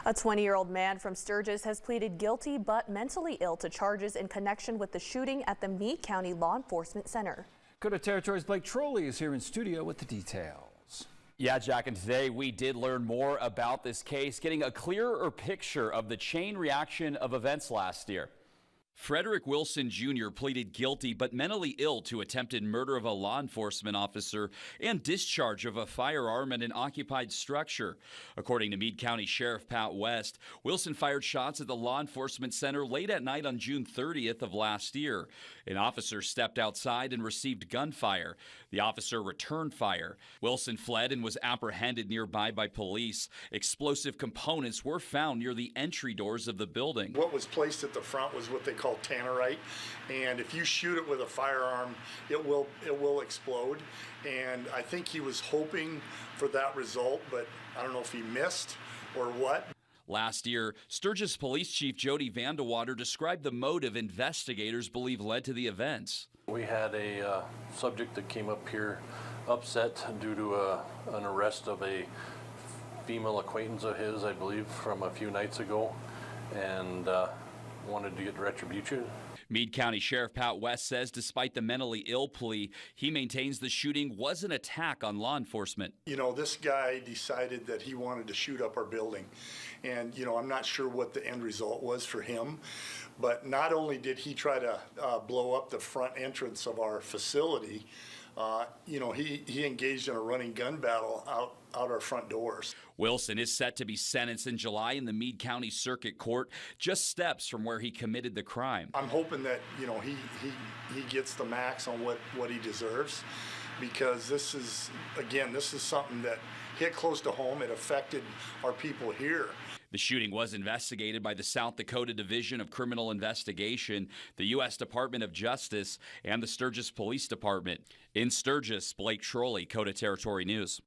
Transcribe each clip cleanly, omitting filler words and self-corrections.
A 20-year-old man from Sturgis has pleaded guilty but mentally ill to charges in connection with the shooting at the Meade County Law Enforcement Center. Coda Territory's Blake Trolley is here in studio with the details. Yeah, Jack, and today we did learn more about this case, getting a clearer picture of the chain reaction of events last year. Frederick Wilson Jr. pleaded guilty but mentally ill to attempted murder of a law enforcement officer and discharge of a firearm in an occupied structure. According to Meade County Sheriff Pat West, Wilson fired shots at the law enforcement center late at night on June 30th of last year. An officer stepped outside and received gunfire. The officer returned fire. Wilson fled and was apprehended nearby by police. Explosive components were found near the entry doors of the building. What was placed at the front was what they call tannerite, and if you shoot it with a firearm, it will explode. And I think he was hoping for that result, but I don't know if he missed or what. Last year, Sturgis Police Chief Jody Vandewater described the motive investigators believe led to the events. We had a subject that came up here upset due to an arrest of a female acquaintance of his, I believe, from a few nights ago, and wanted to get retribution. Meade County Sheriff Pat West says despite the mentally ill plea, he maintains the shooting was an attack on law enforcement. You know, this guy decided that he wanted to shoot up our building. And, you know, I'm not sure what the end result was for him. But not only did he try to blow up the front entrance of our facility, you know, he engaged in a running gun battle out our front doors. Wilson is set to be sentenced in July in the Meade County Circuit Court, just steps from where he committed the crime. I'm hoping that, you know, he gets the max on what he deserves, because this is, again, this is something that hit close to home. It affected our people here. The shooting was investigated by the South Dakota Division of Criminal Investigation, the U.S. Department of Justice, and the Sturgis Police Department. In Sturgis, Blake Trolley, Coda Territory News.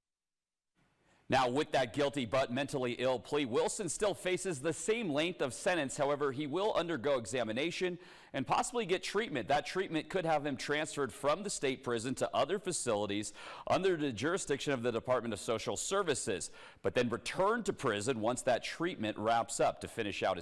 Now, with that guilty but mentally ill plea, Wilson still faces the same length of sentence. However, he will undergo examination and possibly get treatment. That treatment could have him transferred from the state prison to other facilities under the jurisdiction of the Department of Social Services, but then return to prison once that treatment wraps up to finish out his